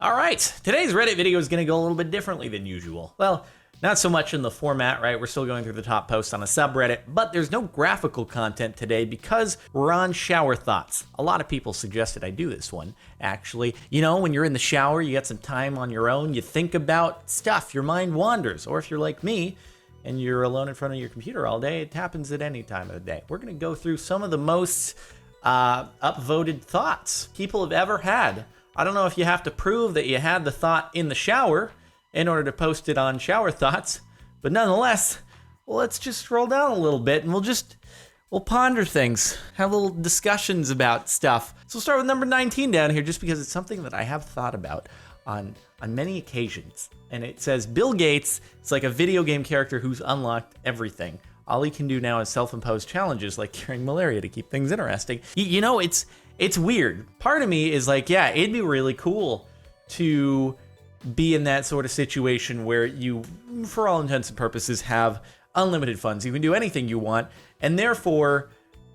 All right, today's Reddit video is going to go a little bit differently than usual. Well, not so much in the format, right? We're still going through the top posts on a subreddit, but there's no graphical content today because we're on shower thoughts. A lot of people suggested I do this one, actually. You know, when you're in the shower, you got some time on your own, you think about stuff, your mind wanders. Or if you're like me and you're alone in front of your computer all day, it happens at any time of the day. We're going to go through some of the most upvoted thoughts people have ever had. I don't know if you have to prove that you had the thought in the shower in order to post it on Shower Thoughts, but nonetheless, well, let's just scroll down a little bit and we'll ponder things, have little discussions about stuff. So we'll start with number 19 down here, just because it's something that I have thought about on many occasions. And it says, Bill Gates is like a video game character who's unlocked everything. All he can do now is self-imposed challenges like curing malaria to keep things interesting. You know, it's weird. Part of me is like, yeah, it'd be really cool to be in that sort of situation where you, for all intents and purposes, have unlimited funds. You can do anything you want, and therefore,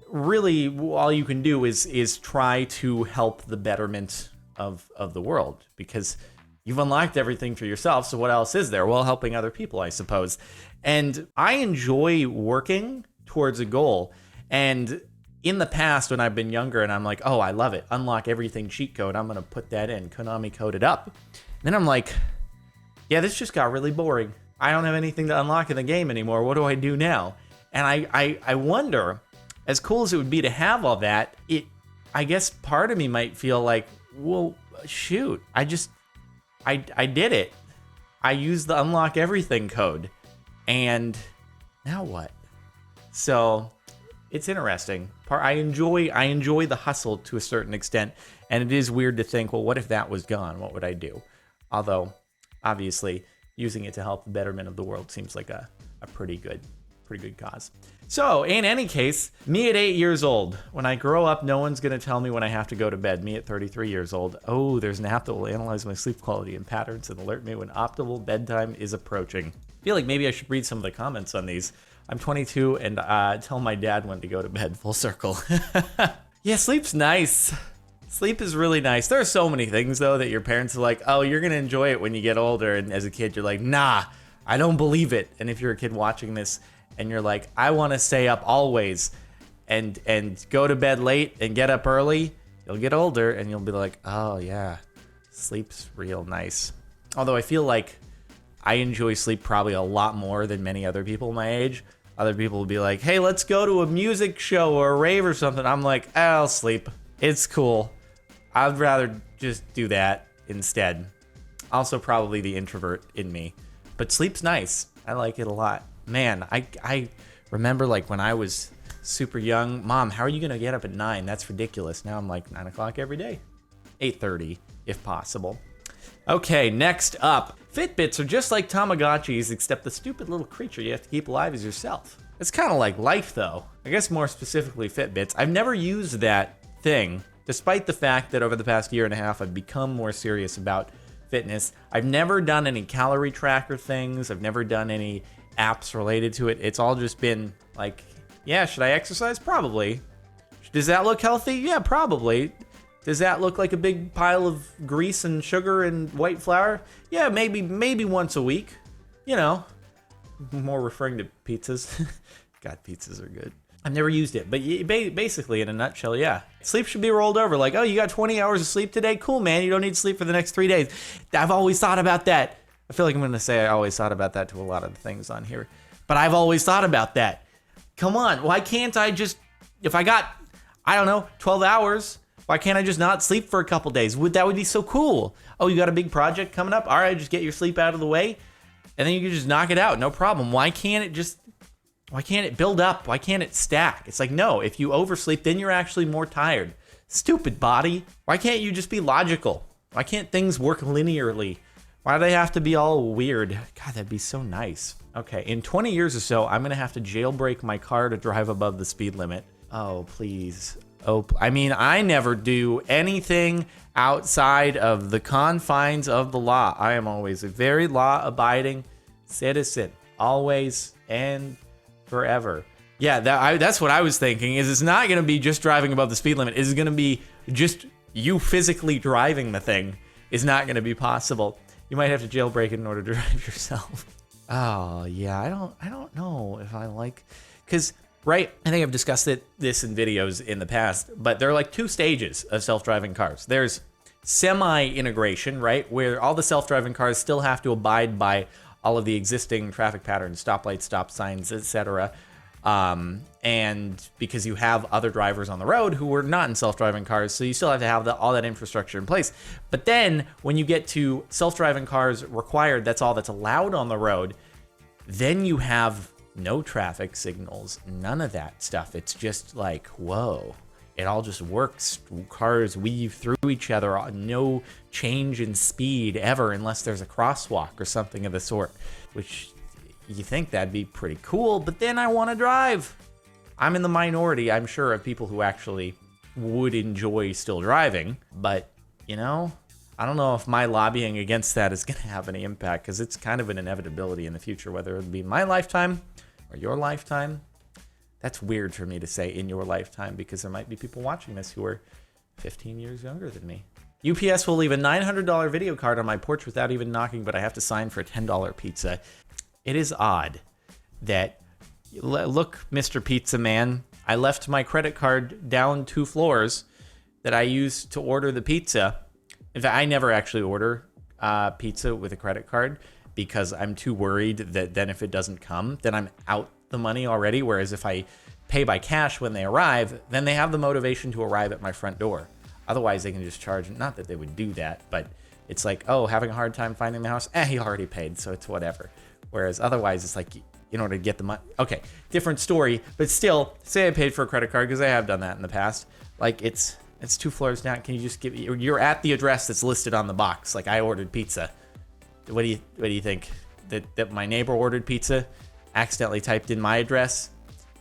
really, all you can do is try to help the betterment of the world, because you've unlocked everything for yourself, so what else is there? Well, helping other people, I suppose. And I enjoy working towards a goal, and in the past, when I've been younger and I'm like, oh, I love it, unlock everything cheat code, I'm going to put that in, Konami code it up. And then I'm like, yeah, this just got really boring. I don't have anything to unlock in the game anymore. What do I do now? And I wonder, as cool as it would be to have all that, I guess part of me might feel like, well, shoot, I did it. I used the unlock everything code. And now what? So it's interesting. I enjoy the hustle to a certain extent, and it is weird to think, well, what if that was gone? What would I do? Although, obviously, using it to help the betterment of the world seems like a pretty good cause. So, in any case, me at 8 years old. When I grow up, no one's going to tell me when I have to go to bed. Me at 33 years old. Oh, there's an app that will analyze my sleep quality and patterns and alert me when optimal bedtime is approaching. I feel like maybe I should read some of the comments on these. I'm 22 and tell my dad when to go to bed. Full circle. Yeah, sleep's nice. Sleep is really nice. There are so many things, though, that your parents are like, oh, you're going to enjoy it when you get older. And as a kid, you're like, nah, I don't believe it. And if you're a kid watching this and you're like, I want to stay up always and go to bed late and get up early, you'll get older and you'll be like, oh, yeah, sleep's real nice. Although I feel like I enjoy sleep probably a lot more than many other people my age. Other people will be like, hey, let's go to a music show or a rave or something. I'm like, I'll sleep. It's cool. I'd rather just do that instead. Also probably the introvert in me. But sleep's nice. I like it a lot. Man, I remember like when I was super young, Mom, how are you going to get up at 9? That's ridiculous. Now I'm like 9 o'clock every day. 8:30 if possible. Okay, next up. Fitbits are just like Tamagotchis, except the stupid little creature you have to keep alive is yourself. It's kind of like life, though. I guess more specifically Fitbits. I've never used that thing, despite the fact that over the past year and a half, I've become more serious about fitness. I've never done any calorie tracker things. I've never done any apps related to it. It's all just been like, yeah, should I exercise? Probably. Does that look healthy? Yeah, probably. Does that look like a big pile of grease and sugar and white flour? Yeah, maybe once a week. You know, more referring to pizzas. God, pizzas are good. I've never used it, but basically, in a nutshell, yeah. Sleep should be rolled over. Like, oh, you got 20 hours of sleep today? Cool, man. You don't need sleep for the next 3 days. I've always thought about that. I feel like I'm going to say I always thought about that to a lot of the things on here. But I've always thought about that. Come on, why can't I just, if I got, I don't know, 12 hours, why can't I just not sleep for a couple days? That would be so cool. Oh, you got a big project coming up? All right, just get your sleep out of the way, and then you can just knock it out, no problem. Why can't it build up? Why can't it stack? It's like, no, if you oversleep, then you're actually more tired. Stupid body. Why can't you just be logical? Why can't things work linearly? Why do they have to be all weird? God, that'd be so nice. Okay, in 20 years or so, I'm gonna have to jailbreak my car to drive above the speed limit. Oh, please. Oh, I mean, I never do anything outside of the confines of the law. I am always a very law-abiding citizen, always and forever. Yeah, that's what I was thinking, is it's not going to be just driving above the speed limit. It's going to be just you physically driving the thing. is not going to be possible. You might have to jailbreak it in order to drive yourself. Oh, yeah, I don't know if I like, because, right, I think I've discussed this in videos in the past, but there are like 2 stages of self-driving cars. There's semi-integration, right, where all the self-driving cars still have to abide by all of the existing traffic patterns, stoplights, stop signs, etc. And because you have other drivers on the road who are not in self-driving cars, so you still have to have all that infrastructure in place. But then when you get to self-driving cars required, that's all that's allowed on the road, then you have no traffic signals, none of that stuff. It's just like, whoa, it all just works. Cars weave through each other, no change in speed ever unless there's a crosswalk or something of the sort, which you think that'd be pretty cool, but then I want to drive. I'm in the minority, I'm sure, of people who actually would enjoy still driving, but, you know, I don't know if my lobbying against that is going to have any impact, because it's kind of an inevitability in the future, whether it be my lifetime or your lifetime. That's weird for me to say in your lifetime, because there might be people watching this who are 15 years younger than me. UPS will leave a $900 video card on my porch without even knocking, but I have to sign for a $10 pizza. It is odd that, look, Mr. Pizza Man, I left my credit card down 2 floors that I used to order the pizza. In fact, I never actually order pizza with a credit card because I'm too worried that then if it doesn't come, then I'm out the money already. Whereas if I pay by cash when they arrive, then they have the motivation to arrive at my front door. Otherwise, they can just charge, not that they would do that, but it's like, oh, having a hard time finding the house? He already paid, so it's whatever. Whereas otherwise, it's like, in order to get the money. Okay, different story, but still, say I paid for a credit card, because I have done that in the past. Like, it's 2 floors down. Can you just give me, you're at the address that's listed on the box. Like, I ordered pizza. What do you think? That my neighbor ordered pizza, accidentally typed in my address,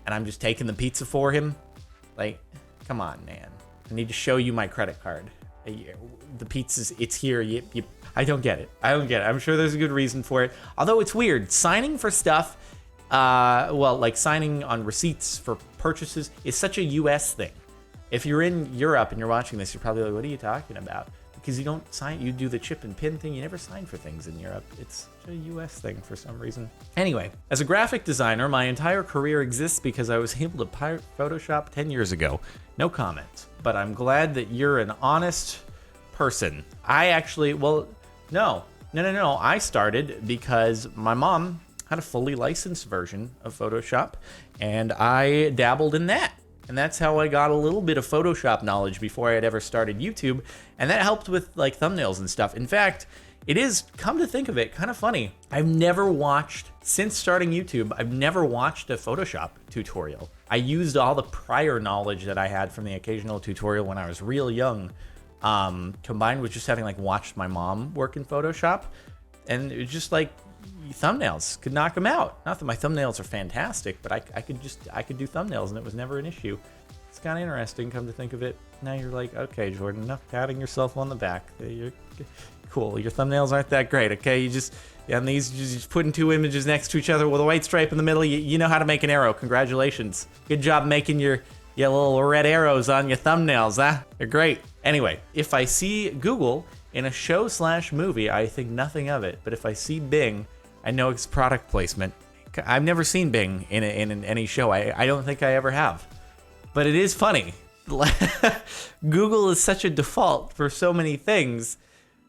and I'm just taking the pizza for him? Like, come on, man. I need to show you my credit card. The pizza's, it's here. I don't get it. I'm sure there's a good reason for it. Although it's weird. Signing for stuff, well, like signing on receipts for purchases is such a US thing. If you're in Europe and you're watching this, you're probably like, what are you talking about? Because you don't sign, you do the chip and pin thing. You never sign for things in Europe. It's a US thing for some reason. Anyway, as a graphic designer, my entire career exists because I was able to pirate Photoshop 10 years ago. No comment. But I'm glad that you're an honest person. I actually, well, no. I started because my mom had a fully licensed version of Photoshop, and I dabbled in that. And that's how I got a little bit of Photoshop knowledge before I had ever started YouTube. And that helped with like thumbnails and stuff. In fact, it is, come to think of it, kind of funny. I've never watched, since starting YouTube, I've never watched a Photoshop tutorial. I used all the prior knowledge that I had from the occasional tutorial when I was real young, combined with just having like watched my mom work in Photoshop. And it was just like, thumbnails could knock them out. Not that my thumbnails are fantastic, but I could do thumbnails and it was never an issue. It's kind of interesting, come to think of it. Now you're like, okay, Jordan, enough patting yourself on the back. You're cool. Your thumbnails aren't that great, okay? You just, and these, just putting 2 images next to each other with a white stripe in the middle. You know how to make an arrow. Congratulations. Good job making your little red arrows on your thumbnails, huh? They're great. Anyway, if I see Google in a show/movie, I think nothing of it. But if I see Bing, I know it's product placement. I've never seen Bing in any show. I don't think I ever have. But it is funny. Google is such a default for so many things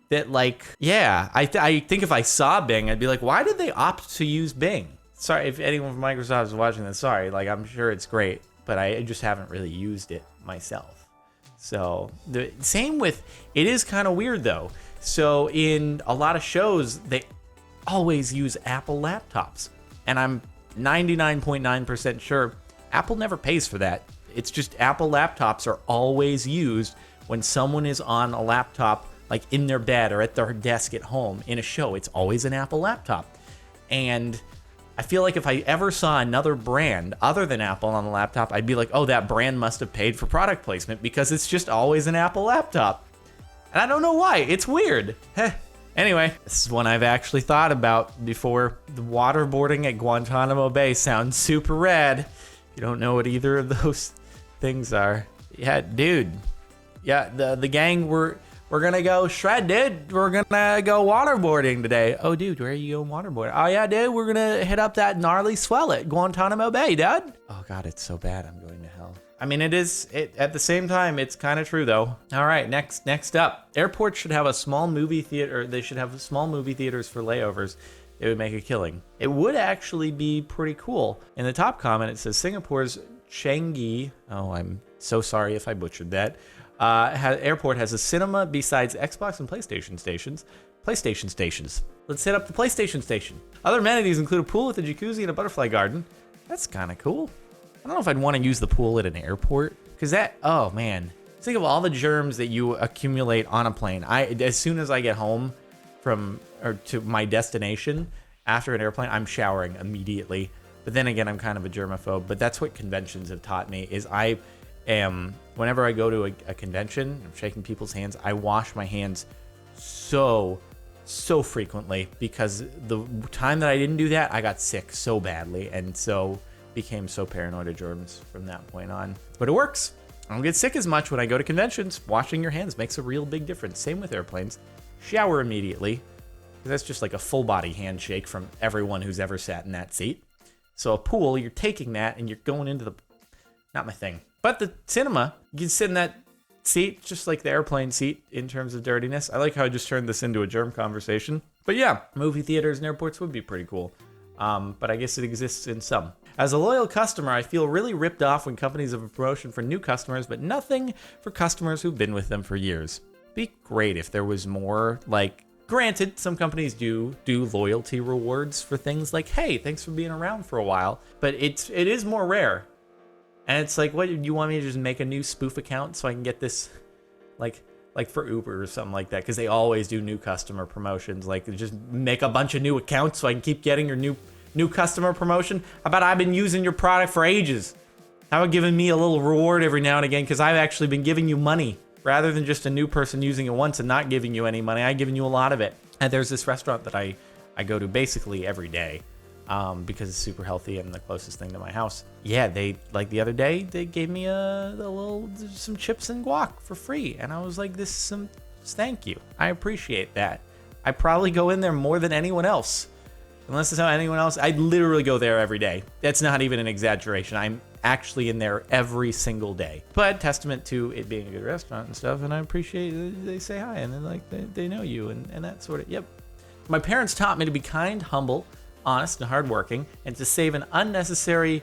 that, like, yeah, I think if I saw Bing, I'd be like, why did they opt to use Bing? Sorry, if anyone from Microsoft is watching this, sorry. Like, I'm sure it's great, but I just haven't really used it myself. So the same with, it is kind of weird though. So in a lot of shows, they always use Apple laptops. And I'm 99.9% sure Apple never pays for that. It's just Apple laptops are always used when someone is on a laptop, like in their bed or at their desk at home in a show. It's always an Apple laptop. And I feel like if I ever saw another brand other than Apple on the laptop, I'd be like, oh, that brand must have paid for product placement because it's just always an Apple laptop. And I don't know why. It's weird. Anyway, this is one I've actually thought about before. The waterboarding at Guantanamo Bay sounds super rad. You don't know what either of those things are. Yeah, dude. Yeah, the gang were We're gonna go shred, dude. We're gonna go waterboarding today. Oh, dude, where are you going waterboarding? Oh, yeah, dude, we're gonna hit up that gnarly swell at Guantanamo Bay, dude. Oh, God, it's so bad. I'm going to hell. I mean, at the same time, it's kind of true, though. All right, next up. Airports should have a small movie theater. They should have small movie theaters for layovers. It would make a killing. It would actually be pretty cool. In the top comment, it says Singapore's Changi. Oh, I'm so sorry if I butchered that. Airport has a cinema besides Xbox and PlayStation stations. Let's hit up the PlayStation station. Other amenities include a pool with a jacuzzi and a butterfly garden. That's kind of cool. I don't know if I'd want to use the pool at an airport, because oh man, think of all the germs that you accumulate on a plane. As soon as I get home to my destination after an airplane, I'm showering immediately. But then again, I'm kind of a germaphobe. But that's what conventions have taught me. Is whenever I go to a convention, I'm shaking people's hands, I wash my hands so frequently, because the time that I didn't do that, I got sick so badly, and so became so paranoid of germs from that point on. But it works. I don't get sick as much when I go to conventions. Washing your hands makes a real big difference. Same with airplanes. Shower immediately, because that's just like a full body handshake from everyone who's ever sat in that seat. So a pool, you're taking that and you're going into not my thing. But the cinema, you can sit in that seat just like the airplane seat in terms of dirtiness. I like how I just turned this into a germ conversation. But yeah, movie theaters and airports would be pretty cool. But I guess it exists in some. As a loyal customer, I feel really ripped off when companies have a promotion for new customers, but nothing for customers who've been with them for years. Be great if there was more, granted, some companies do loyalty rewards for things like, hey, thanks for being around for a while, but it is more rare. And it's like, what, you want me to just make a new spoof account so I can get this, like for Uber or something like that? Because they always do new customer promotions. Like, just make a bunch of new accounts so I can keep getting your new customer promotion. How about I've been using your product for ages? How about giving me a little reward every now and again? Because I've actually been giving you money, rather than just a new person using it once and not giving you any money. I've given you a lot of it. And there's this restaurant that I go to basically every day. Because it's super healthy and the closest thing to my house. Yeah, the other day, they gave me some chips and guac for free. And I was like, thank you. I appreciate that. I probably go in there more than anyone else. Unless it's how anyone else, I literally go there every day. That's not even an exaggeration. I'm actually in there every single day. But testament to it being a good restaurant and stuff. And I appreciate they say hi and then they know you and that sort of, yep. My parents taught me to be kind, humble, honest, and hardworking, and to save an unnecessary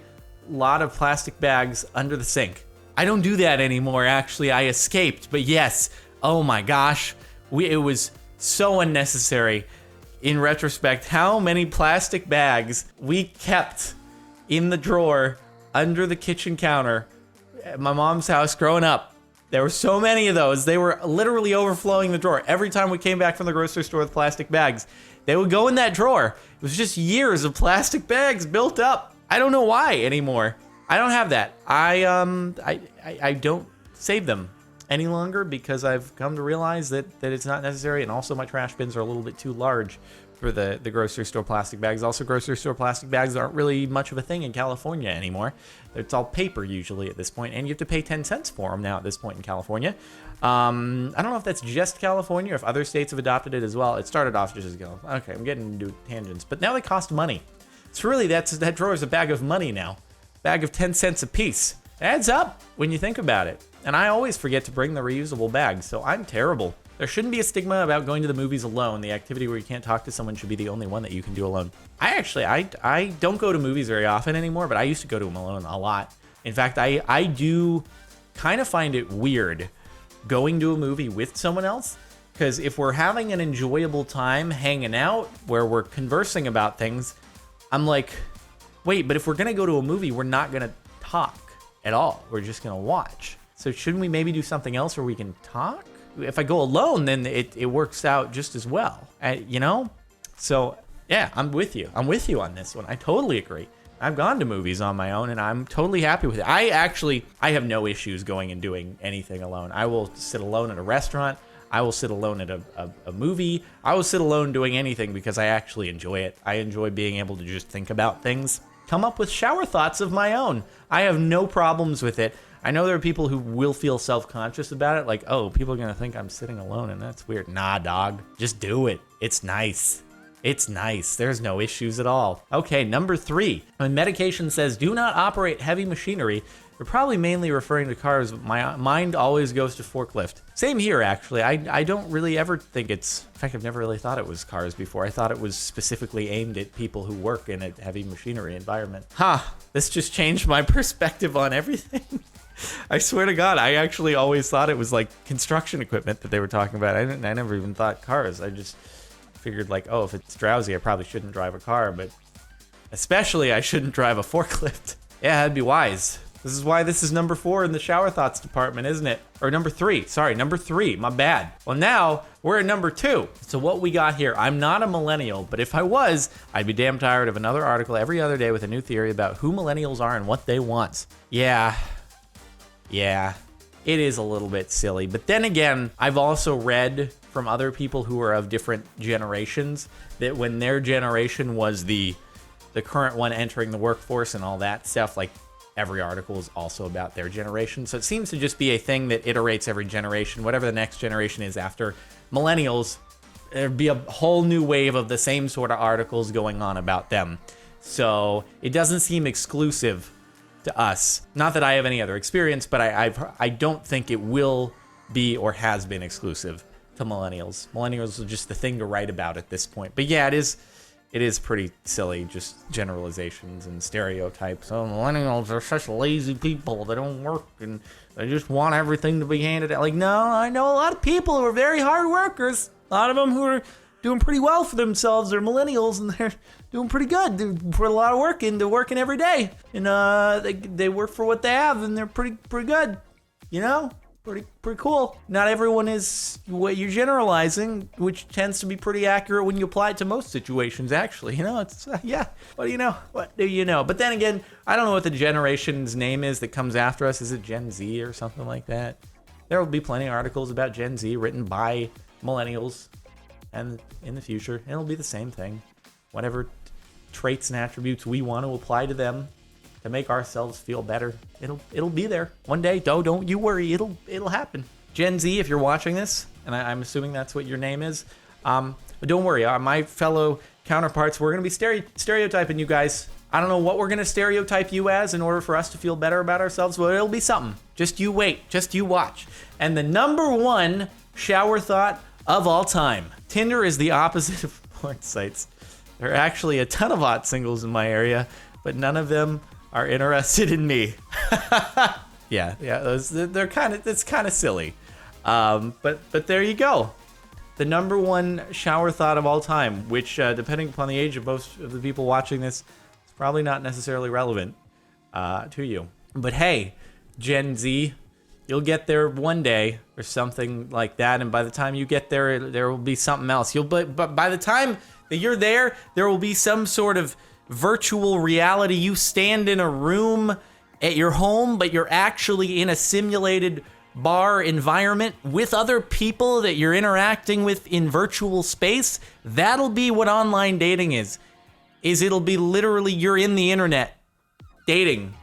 lot of plastic bags under the sink. I don't do that anymore, actually. I escaped, but yes, oh my gosh, it was so unnecessary. In retrospect, how many plastic bags we kept in the drawer under the kitchen counter at my mom's house growing up. There were so many of those. They were literally overflowing the drawer. Every time we came back from the grocery store with plastic bags, they would go in that drawer. It was just years of plastic bags built up. I don't know why anymore. I don't have that. I don't save them any longer because I've come to realize that it's not necessary, and also my trash bins are a little bit too large for the grocery store plastic bags. Also, grocery store plastic bags aren't really much of a thing in California anymore. It's all paper usually at this point, and you have to pay 10 cents for them now at this point in California. I don't know if that's just California or if other states have adopted it as well. It started off just as okay, I'm getting into tangents, but now they cost money. So really, that drawer is a bag of money now. Bag of 10 cents a piece. It adds up when you think about it. And I always forget to bring the reusable bags, so I'm terrible. There shouldn't be a stigma about going to the movies alone. The activity where you can't talk to someone should be the only one that you can do alone. I don't go to movies very often anymore, but I used to go to them alone a lot. In fact, I do kind of find it weird going to a movie with someone else, because if we're having an enjoyable time hanging out where we're conversing about things, I'm like, wait, but if we're gonna go to a movie, we're not gonna talk at all. We're just gonna watch. So shouldn't we maybe do something else where we can talk? If I go alone, then it works out just as well, you know? So yeah, I'm with you. I'm with you on this one. I totally agree. I've gone to movies on my own and I'm totally happy with it. I have no issues going and doing anything alone. I will sit alone at a restaurant. I will sit alone at a movie. I will sit alone doing anything because I actually enjoy it. I enjoy being able to just think about things, come up with shower thoughts of my own. I have no problems with it. I know there are people who will feel self-conscious about it, like, oh, people are gonna think I'm sitting alone and that's weird. Nah, dog, just do it. It's nice. It's nice. There's no issues at all. Okay, number 3. When medication says do not operate heavy machinery, they're probably mainly referring to cars. My mind always goes to forklift. Same here, actually. I don't really ever think it's... In fact, I've never really thought it was cars before. I thought it was specifically aimed at people who work in a heavy machinery environment. This just changed my perspective on everything. I swear to God, I actually always thought it was like construction equipment that they were talking about. I never even thought cars. I just figured like, oh, if it's drowsy, I probably shouldn't drive a car, but especially I shouldn't drive a forklift. Yeah, that'd be wise. This is why this is number 4 in the shower thoughts department, isn't it? Or number 3, sorry, number 3, my bad. Well, now we're at number 2. So what we got here, I'm not a millennial, but if I was, I'd be damn tired of another article every other day with a new theory about who millennials are and what they want. Yeah, it is a little bit silly. But then again, I've also read from other people who are of different generations that when their generation was the current one entering the workforce and all that stuff, like every article is also about their generation. So it seems to just be a thing that iterates every generation. Whatever the next generation is after millennials, there'd be a whole new wave of the same sort of articles going on about them. So it doesn't seem exclusive to us. Not that I have any other experience, but I don't think it will be or has been exclusive to millennials. Millennials are just the thing to write about at this point. But yeah, it is pretty silly, just generalizations and stereotypes. Oh, millennials are such lazy people. They don't work and they just want everything to be handed out. Like, no, I know a lot of people who are very hard workers. A lot of them who are doing pretty well for themselves are millennials, and they're doing pretty good. They put a lot of work into working every day, and they work for what they have, and they're pretty good, you know? Pretty cool. Not everyone is what you're generalizing, which tends to be pretty accurate when you apply it to most situations, actually. You know, it's, yeah, what do you know? What do you know? But then again, I don't know what the generation's name is that comes after us. Is it Gen Z or something like that? There will be plenty of articles about Gen Z written by millennials, and in the future, it'll be the same thing. Whatever traits and attributes we want to apply to them to make ourselves feel better, it'll be there one day. Don't you worry, it'll happen. Gen Z, if you're watching this, and I'm assuming that's what your name is, but don't worry, my fellow counterparts, we're gonna be stereotyping you guys. I don't know what we're gonna stereotype you as in order for us to feel better about ourselves, but it'll be something. Just you wait, just you watch. And the number 1 shower thought of all time: Tinder is the opposite of porn sites. There are actually a ton of hot singles in my area, but none of them are interested in me. yeah, they're kind of, it's kind of silly. But there you go. The number 1 shower thought of all time, which depending upon the age of most of the people watching this, is probably not necessarily relevant to you. But hey, Gen Z, you'll get there one day or something like that, and by the time you get there, there will be something else. But by the time that you're there, there will be some sort of virtual reality. You stand in a room at your home, but you're actually in a simulated bar environment with other people that you're interacting with in virtual space. That'll be what online dating is it'll be literally you're in the internet dating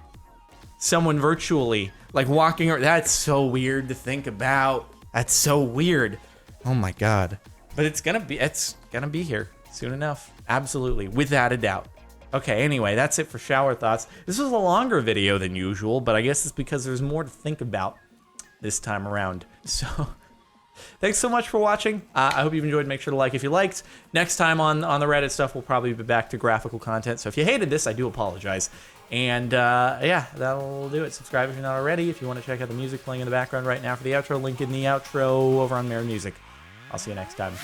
someone virtually, like walking around. That's so weird to think about. That's so weird. Oh my God. But it's gonna be here soon enough. Absolutely, without a doubt. Okay, anyway, that's it for shower thoughts. This was a longer video than usual, but I guess it's because there's more to think about this time around. So, thanks so much for watching. I hope you've enjoyed. Make sure to like if you liked. Next time on the Reddit stuff, we'll probably be back to graphical content. So if you hated this, I do apologize. And yeah, that'll do it. Subscribe if you're not already. If you want to check out the music playing in the background right now for the outro, link in the outro over on Mirror Music. I'll see you next time.